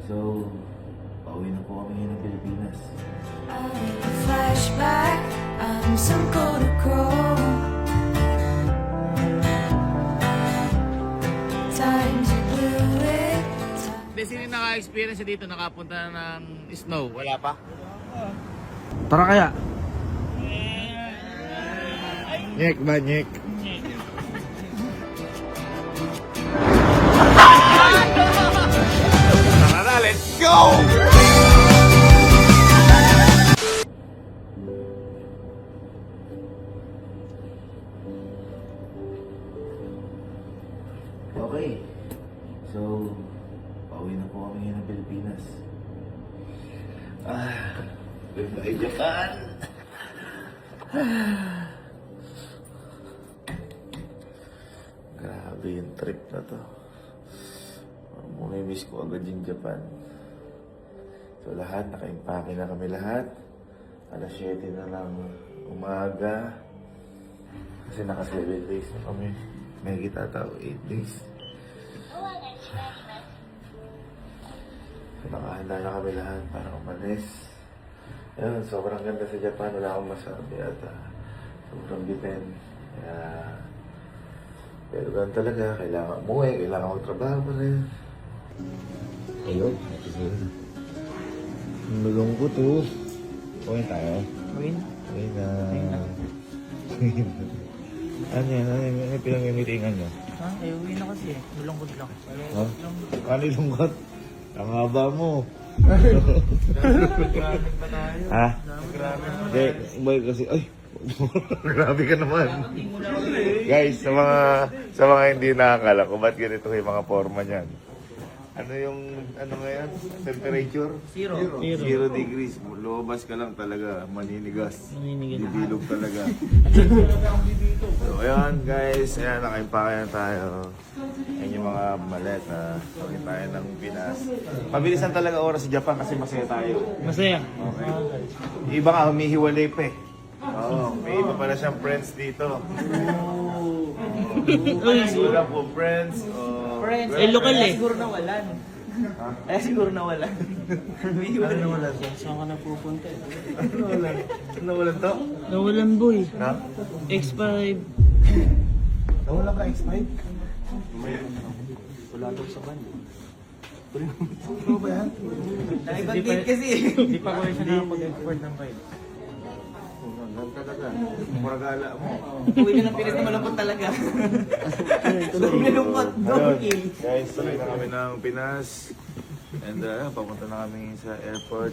So, pauwi na po kami ngayon ng Pilipinas. Flashback, I'm some Kodachrome. Times you blew it. Sino yung naka-experience dito, nakapunta ng snow? Wala pa? Tara kaya? Nyek ba, nyek? Tara na, let's go! Okay. So, pauwi na po kami ngayon ng Pilipinas. Goodbye Japan! Grabe yung trip na to. Mamimiss ko agad yung Japan. So lahat, naka-impake na kami lahat. Alas 7 na lang umaga. Kasi naka 7 days na kami. May kita tao, 8 days. So nakahanda na kami lahat para umalis. Ayun, sobrang ganda sa Japan. Wala akong masabi at sobrang bitin. Kaya, pero ganun talaga. Kailangan umuwi, kailangan magtrabaho pa rin. Ayun, malungkot oh. Uwi tayo. Uwi na. Uwi na. Ano yan? Ano yung pinangimitingan nyo? Ha? Eh, uwi na kasi eh. Malungkot lang. Ha? Ano yung lungkot? Ang haba mo. Grabe pa tayo. Ha? Grabe. Hindi, boy kasi, ay, grabe ka naman. Guys, sa mga hindi nakakala kung ba't ganito yung mga forma niyan. Ano yung, ano ngayon? Temperature? Zero. 0 degrees. Lumabas ka lang talaga. Maninigas. Bibilog talaga. So, ayan guys. Ayan, nakaimpake na tayo. Ayan yung mga malet na pagin tayo ng Pinas. Mabilisan talaga oras sa Japan kasi masaya tayo. Masaya. Okay. Iba nga, humihiwalay pa eh. Oo, may iba pala siyang friends dito. Wala po friends. Friends. Eh, lokal eh. Siguro nawalan. Eh, siguro nawalan. Ano nawalan to? Saan ka na pupunta eh? Ano nawalan? Ano nawalan to? Nawalan boy. Ha? X5. Nawalan ka X5? Wala daw sa band. Ano ba yan? Naibang date kasi. Hindi pa ko siya nakapag-export ng 5. Ganun talaga. Maragala mo. Uwi na ng Pinas na malungkot talaga. Sobrang malungkot. Double kill. Guys, tuloy na kami ng Pinas. And papunta na kami sa airport.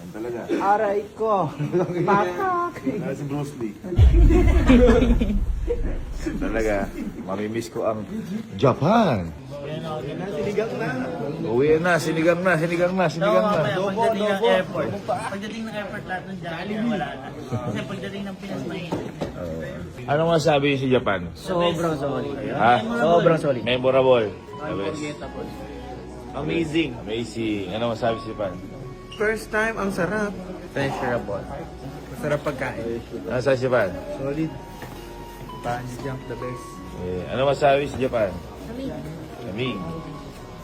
Yan talaga. Aray ko. Patak. Si Bruce Lee. Talaga, mamimiss ko ang Japan. Sinigang na. Uwi na, sinigang na. Pagdating ng airport. Pagdating ng airport, lahat ng jacket wala na. Kasi pagdating ng Pinas, mainit. Anong masabi sa Japan? Sobrang solid. Ha? Sobrang solid. Memorable. The best. Unforgettable. Amazing. Amazing. Ano masabi sa Japan? First time, ang sarap. Pleasurable. Masarap pagkain. Ano masabi sa Japan? Solid. Bungee jump, the best. Ano masabi sa Japan? Lamig.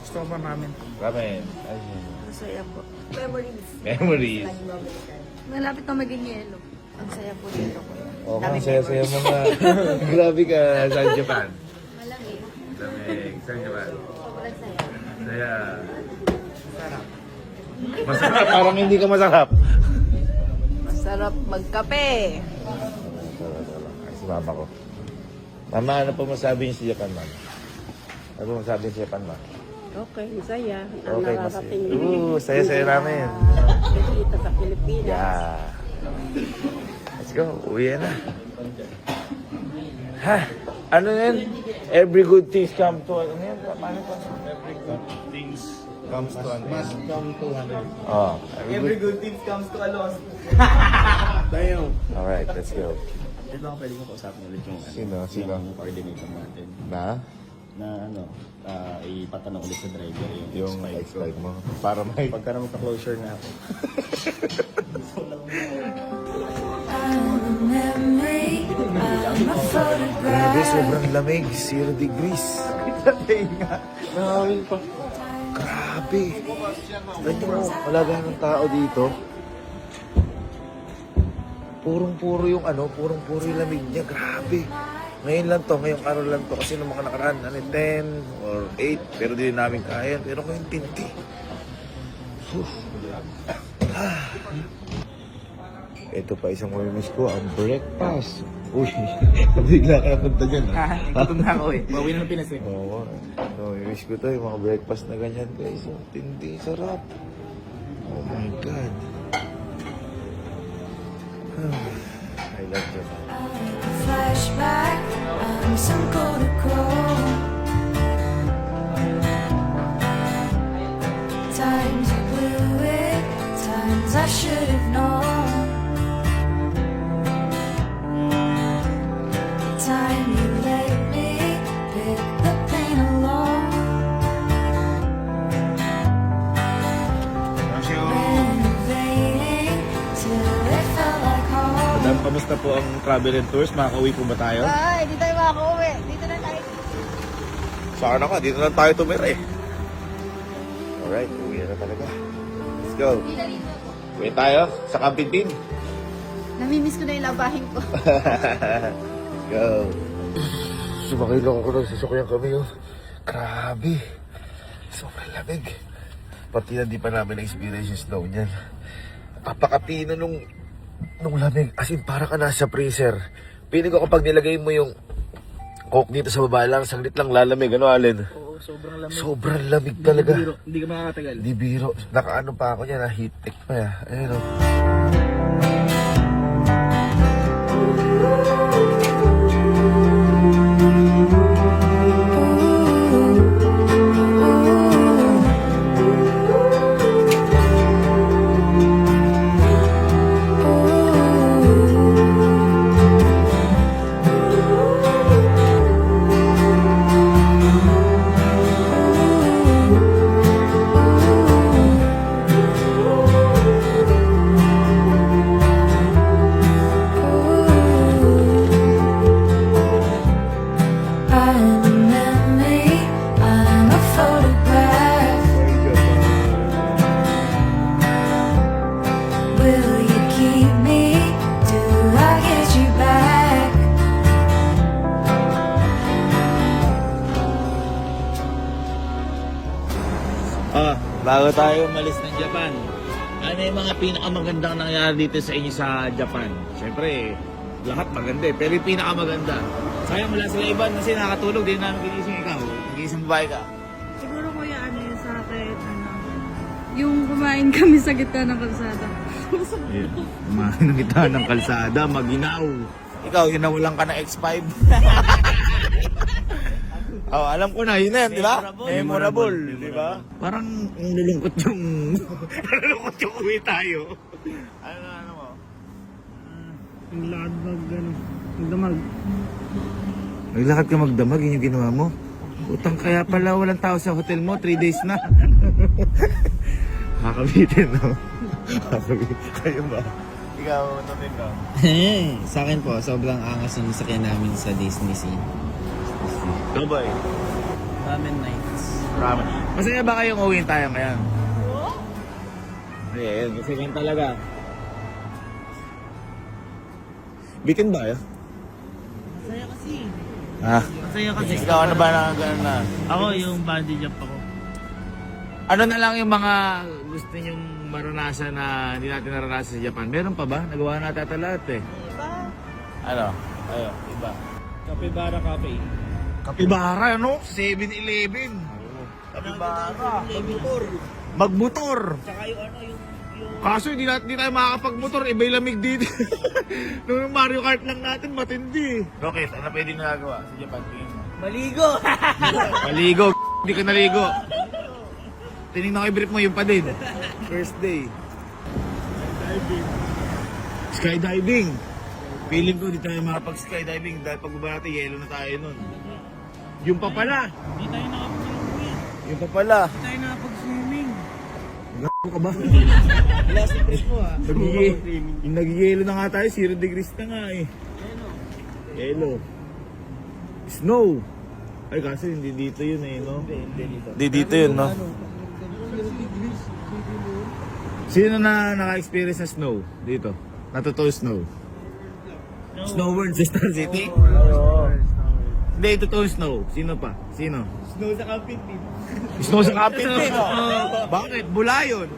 Gusto ko pa ramen. Ramen. Ay, Masaya po. Memories. memories. Malapit na maging yelo. Ang saya po dito po. Oh, mga saya-saya mo nga. Grabe ka sa Japan. Malamig. Lamig. Sa Japan. Sobrang saya. Saya. Masarap. Parang hindi ka masarap. Masarap magkape. Ay, si mama ko. Mama, ano po masabi niyo sa Japan, mama? Ano po masabi niyo sa Japan, mama? Okay, saya. Ang Okay, nakakating saya-saya namin. Kita sa Pilipinas. Yeah. Let's go. Uwi na. Ha? Ano yan? Every good things come to ano yan? Paano pa? Every good things comes to an end. Come to one. Oh. Every good thing comes to a loss. Tayo. Alright, let's go. Ito ako pwede ko kausapin ulit yung Sino? yung coordinator natin Na? na ipatanong ulit sa driver Yung X5 ko. X5 mo. Para may... Pagka magka-closure na ako. I'm a memory. I'm a photograph. Grabe, sobrang lamig. 0 degrees. Nakawin pa. Grabe. Ganyan mo, wala ganang tao dito. Purong-puro yung purong-puro yung lamig niya. Grabe. Ngayon lang to, ngayong araw lang to. Kasi nung mga nakaraan, 10 or 8. Pero di namin kaya. Pero ngayon, 20. Ito pa isang mamimiss ko, ang breakfast. Uy, bigla ka napunta dyan. Gutom na ako eh. Bawi na ng Pinas eh. Oo. Mamimiss ko to, yung mga breakfast na ganyan guys. Ang tindi, sarap. Oh my God. I love Japan. Flashback, I'm some Kodachrome. Times I blew it, times I should have known. Time you let me pick the pain alone. Renovating till it felt like home. Madam, kamusta po ang travel and tours? Makakauwi po ba tayo? Ay, hindi tayo makakauwi. Dito na tayo. Saan ka? Dito na tayo tumira eh. Alright, uwi na talaga. Let's go. Uwi tayo sa Kampintin. Namimiss ko na yung labahin ko. Go. Sumakay lang ako ng sasakyan kami oh. Grabe. Sobrang lamig. Pati na di pa namin na-experience yung snow niyan. Napakapino nung lamig. As in, para ka nasa freezer. Piling ko kapag nilagay mo yung coke dito sa baba lang, saglit lang lalamig. Ano, Allen? Oo, sobrang lamig. Sobrang lamig talaga. Hindi ka makakatagal. Di biro. Nakaano pa ako niya, na heat tech pa ya. Ayun oh. I'm a memory, I'm a photograph. Will you keep me? Do I get you back? Bago tayo umalis ng Japan, ano yung mga pinakamagandang nangyari dito sa inyo sa Japan? Siyempre, lahat maganda eh, pero yung pinakamaganda. Sayang wala sila iba kasi nakatulog, din namin ginising ikaw. Nag-iisang babae ka. Siguro kuya, ano yun sa akin, yung kumain kami sa gitna ng kalsada. Kumain ng kita ng kalsada, maginaw. Ikaw, ginawalan ka ng X5. Oh, alam ko na, yun na yan, di ba? Memorable, di ba? Parang nalulungkot yung... nalulungkot yung uwi tayo. Ano mo? Yung lakad magdamag. Naglakad ka magdamag, yun yung ginawa mo? Utang kaya pala walang tao sa hotel mo, 3 days na. Kakabitin, no? Kakabitin. Kayo ba? Ikaw, natin ka. Sa akin po, sobrang angas yung sakyan namin sa Disney Sea. Dubai. Ramen nights. Ramen. Masaya ba kayong uwiin tayo ngayon? Ayan, kasi yan talaga. Bitin ba yun? Masaya kasi. Ha? Masaya kasi. Ikaw, ano ba na gano'n na? Ako yung bungee jump ako. Ano na lang yung mga gusto nyong maranasan na hindi natin naranasan sa Japan? Meron pa ba? Nagawa natin ata lahat eh. Ano? Ayun, iba. Capybara Cafe. Kapibara, ano? 7-Eleven. Kapibara. Magmotor. Tsaka yung ano, yung Kaso hindi tayo makakapagmotor, iba yung lamig dito. Nung Mario Kart lang natin, matindi. Okay, ano pwede nagagawa sa Japan? Tingin mo. maligo. Maligo, hindi ka naligo. Tinignan ko yung brief mo, yun pa din. First day. Skydiving. Feeling ko di tayo makapag-skydiving dahil pagbaba natin, yelo na tayo nun. Yung pa pala. Hindi tayo nakapag-swimming. Yung pa pala. Hindi tayo nakapag-swimming. Gago ka ba? Last impress mo ha. Yung nag-yelo na nga tayo, 0 degrees na nga eh. Yelo. Snow. Ay kasi hindi dito yun eh, no? Hindi dito yun, no? Sino na naka-experience ng snow dito? Natotoo snow? Snowbird sa Star City? Hindi, totoo snow. Sino pa? Sino? Snow sa camping team. Snow sa kapit din. Bakit? Bula yun.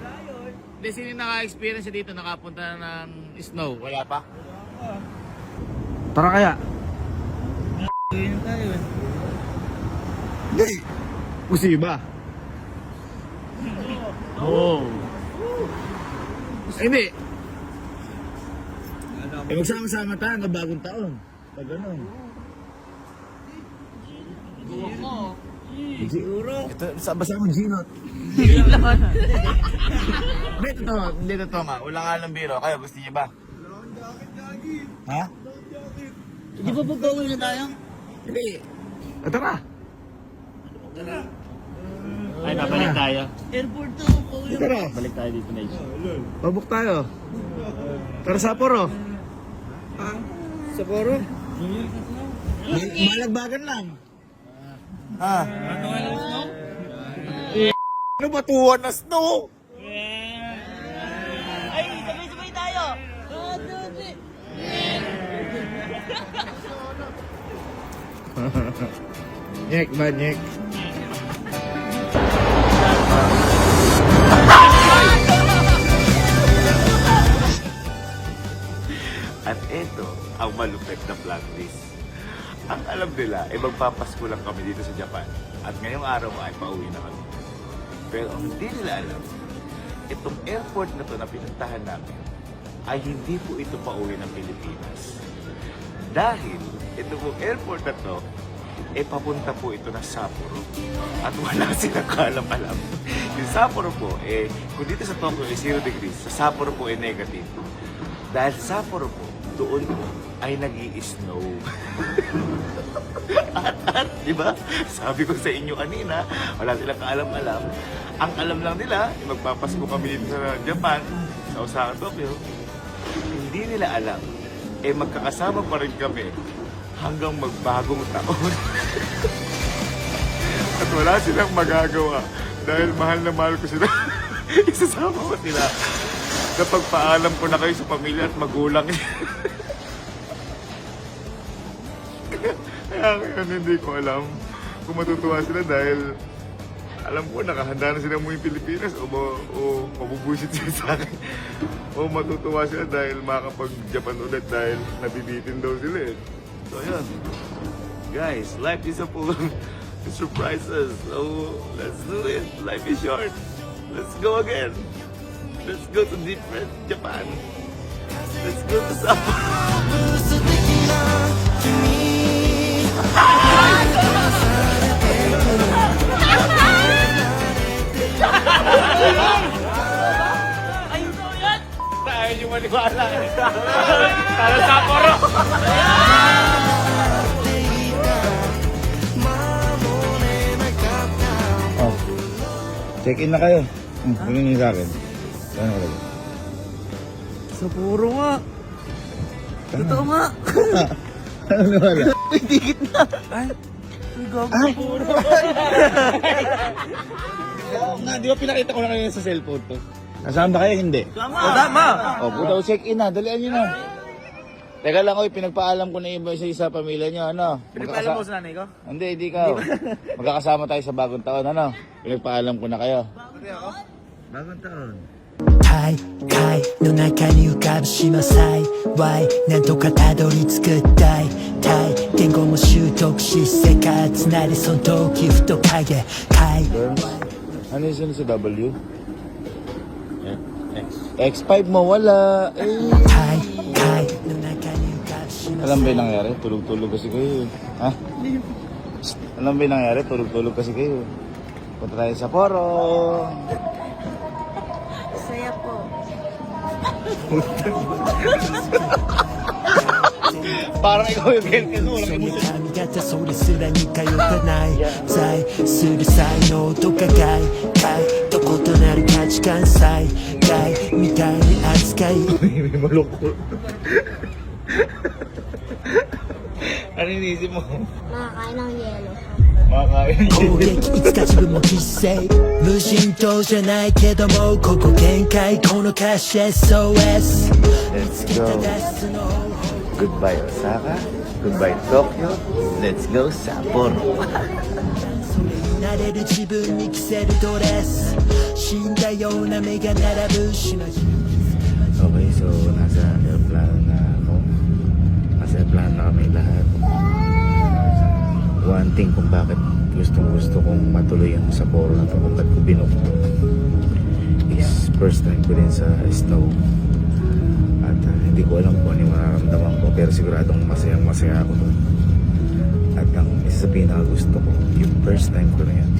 Hindi, sino naka-experience dito? Nakapunta ng snow? Wala pa? Tara kaya? Ganyan tayo eh. Hindi. Kusi ba? Oo. Hindi. Eh, magsama-sama tayo ng bagong taon. Pag ganun. Siguro. Ito, basta mo Ginot. Hindi totoo nga. Wala nga lang biro. Kayo, gusto niyo ba? Ha? Di ba pagkawin na tayo? Hindi. Tara. Ay, babalik tayo. Airport to, pauwi. Tara. Balik tayo dito na Pabuk tayo. Tara Sapporo. Sapporo? Malagbagan lang. Ha? Ano ba tuwan na snow? Ay, sabay-sabay tayo! Nyek ba, nyek? At ito ang malupit na plot twist. Ang alam nila, magpapasko lang kami dito sa Japan. At ngayong araw ay pauwi na kami. Pero ang hindi nila alam, itong airport na to na pinuntahan namin, ay hindi po ito pauwi ng Pilipinas. Dahil ito pong airport na to, papunta po ito na Sapporo. At wala silang kaalam-alam. Yung Sapporo po, kung dito sa Tokyo ay 0 degrees, sa Sapporo po ay negative. Dahil sa Sapporo po, doon po ay nag-i-snow. at, di ba? Sabi ko sa inyo kanina, wala silang kaalam-alam. Ang alam lang nila, magpapasko kami dito sa Japan, sa Osaka, Tokyo. Hindi nila alam, magkakasama pa rin kami hanggang magbagong taon. At wala silang magagawa dahil mahal na mahal ko sila. Isasama ko sila. Kapag paalam ko na kayo sa pamilya at magulang. Kaya ngayon hindi ko alam kung matutuwa sila dahil alam ko nakahanda na sila umuwi Pilipinas o mabubusit sila sa akin. O matutuwa sila dahil makakapag-Japan ulit dahil nabibitin daw sila eh. So yun. Guys, life is full of surprises. So let's do it. Life is short. Let's go again. Let's go to different Japan. Let's go to Sapporo. Tayo yung maniwala. Para Sapporo. Oh. Check-in na kayo. Tingin niyo sa akin. Ano ka Sapporo nga. Totoo nga. Ano wala? May dikit na. Ay, may gago Sapporo. Nga, di ba pinakita ko na kayo sa cellphone to? Nasaan ba kayo? Hindi. Tama. O, puta, check-in na. Dalian nyo na. Teka lang, pinagpaalam ko na iba isa pamilya nyo, ano? Pinagpaalam mo sa nanay ko? Hindi ka. Magkakasama tayo sa bagong taon, ano? Pinagpaalam ko na kayo. Bagong taon. 大海の中に浮かぶ島幸いなんとかたどり着く大体言語も習得し生活なりその時ふと影海 Ano yung sunod sa W? X5 mo, wala. 大海の中に浮かぶ島 Alam ba yung nangyari? Tulog-tulog kasi kayo. Ha? Alam ba yung nangyari? Tulog-tulog kasi kayo. Punta tayo sa Sapporo. Saya po. Parang ikaw yung ganyan. Walang 髪 emotion. 型それすら似通わない在する才能とか害界と異なる価値観最大みたいに扱い May malukot. Ano inisip mo? Makakain ng yelo. Makakain. 攻撃いつか自分も犠牲無人島じゃないけどもここ限界この歌詞 SOS Let's go. Goodbye Osaka. Goodbye Tokyo. Let's go Sapporo. 慣れる自分に着せるドレス死んだような目が並ぶ島々 Okay, so nasa airplane na ako. Nasa airplane na kami lahat. One thing kung bakit gusto kong matuloy ang Sapporo na ito, kung bakit ko binukto, is first time ko din sa snow. At hindi ko alam kung ano yung mararamdaman ko, pero siguradong masaya ako doon. At ang isa sa pinakagusto ko, yung first time ko na yan,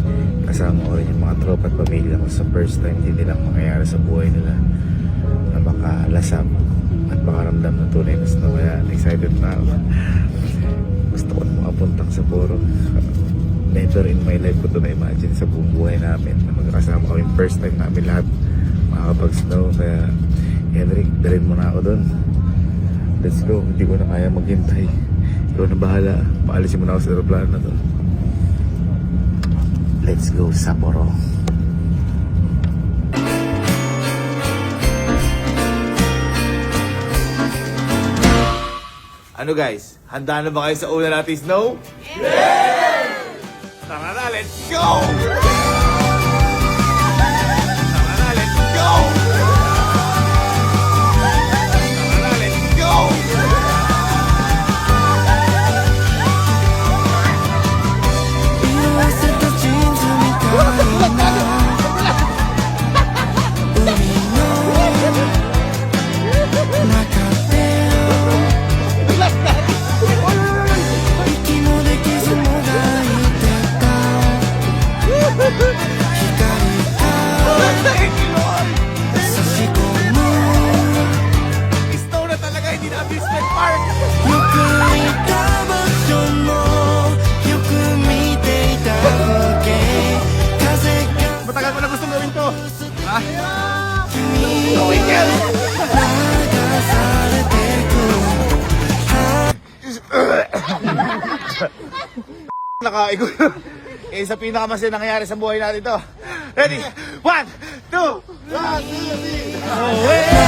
kasama ko rin yung mga tropa at pamilya ko sa first time din nilang mangyayari sa buhay nila na makalasap at makaramdam ng tunay na snow. Kaya excited na ako. Gusto ko na makapunta sa Sapporo. Never in my life ko ito na-imagine sa buong buhay namin na magkakasama kami first time namin lahat makakapag-snow. Kaya Henrik, dalhin mo na ako doon. Let's go. Hindi ko na kaya maghintay. Ikaw na bahala. Paalisin mo na ako sa aeroplano na to. Let's go Sapporo. Ano guys? Handa na ba kayo sa una natin snow? Yes! Tara na, let's go! Tara na, let's go! Tara na, let's go! Snow na talaga, hindi na amusement park! Matagal ko na gustong gawin to! Ha? Gawin yan! Nakain ko yun. Eh, sa pinakamasaya nangyayari sa buhay natin to. Ready? 1, 2, 1, 2, 3.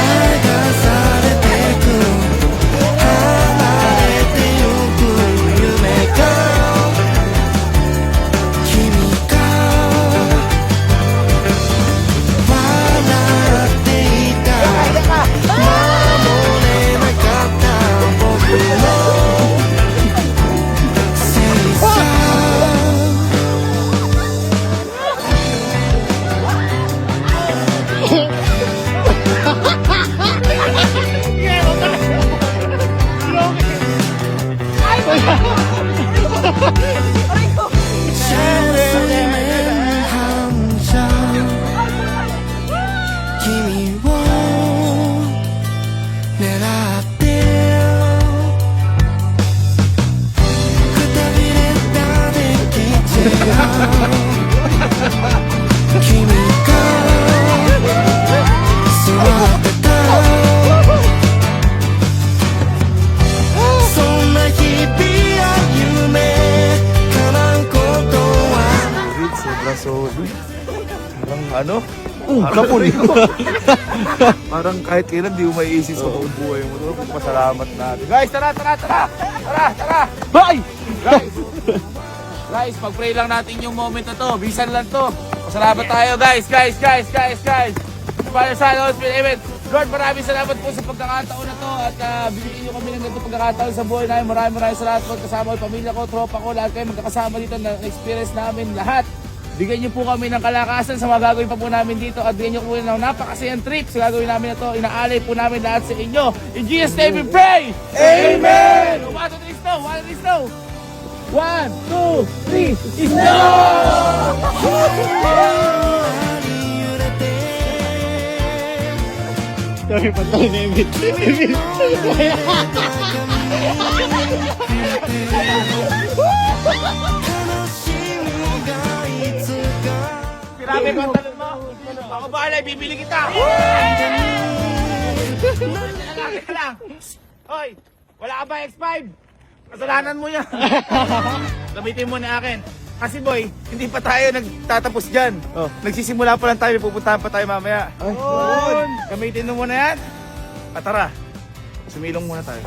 So, parang ano? Kapul. Parang kahit kailan di mo maiisip sa buong buhay mo. Pasalamat natin. Guys, tara! Bye! Guys, pag-pray lang natin yung moment na to. Bisan lang to. Pasalamat tayo, guys. Father, Son, Holy Spirit, Amen. Lord, maraming salamat po sa pagkakataon na to at binigyan niyo kami ng ganito pagkakataon sa buhay namin. Maraming salamat po kasama ko, pamilya ko, tropa ko, lahat kayo magkakasama dito na experience namin lahat. Bigyan niyo po kami ng kalakasan sa mga gagawin pa po namin dito at bigyan niyo po ng napakasayang trip sa gagawin namin na to. Inaalay po namin lahat sa inyo. In Jesus' name we pray! Amen! 1, 2, 3, snow! 1, 2, 3, snow! 1, 2, 3, snow! Kami patay na Emit. Grabe kong talon mo. Ako bahala, bibili kita. Teka lang. Hoy, wala ka ba X5? Kasalanan mo yan. Gamitin mo na akin. Kasi boy, hindi pa tayo nagtatapos dyan. Nagsisimula pa lang tayo, pupuntahan pa tayo mamaya. Ayun! Gamitin mo muna yan. Tara, sumilong muna tayo.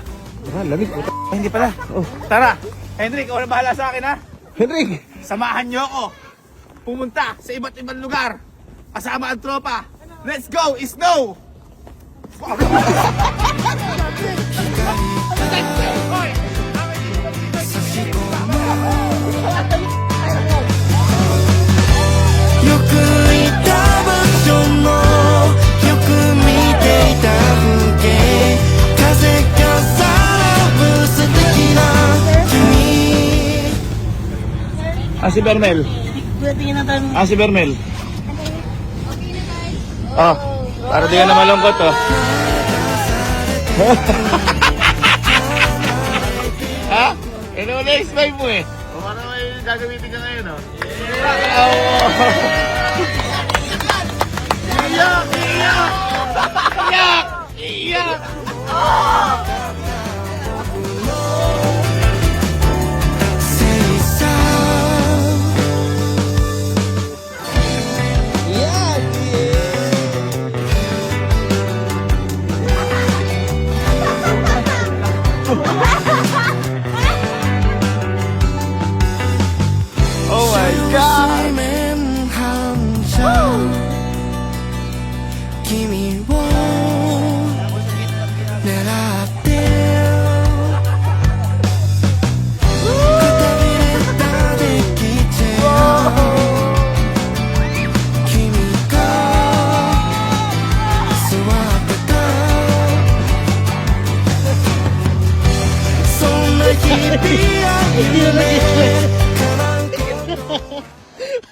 Lamig po. Ay, hindi pala. Tara, Henrik, ikaw na bahala sa akin ha. Henrik! Samahan niyo ako pumunta sa iba't ibang lugar. Kasama ang tropa. Let's go, Snow! Si Bermel. Si Bermel. Para di ka na malungkot, Ha? Ino-next time mo eh. Para may gagamitin ka ngayon, Iyak! Iyak! Iyak! Iyak!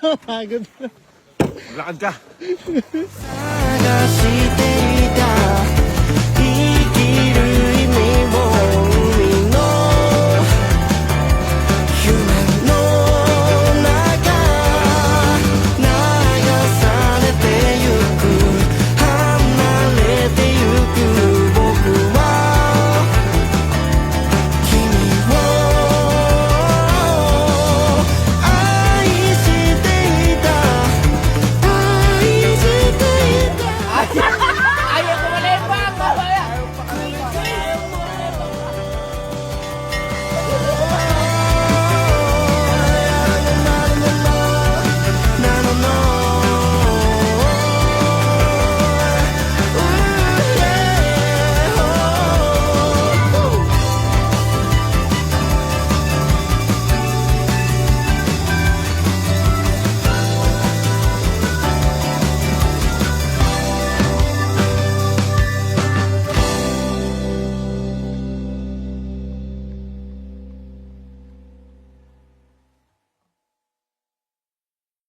Oh my God! Maglakad ka.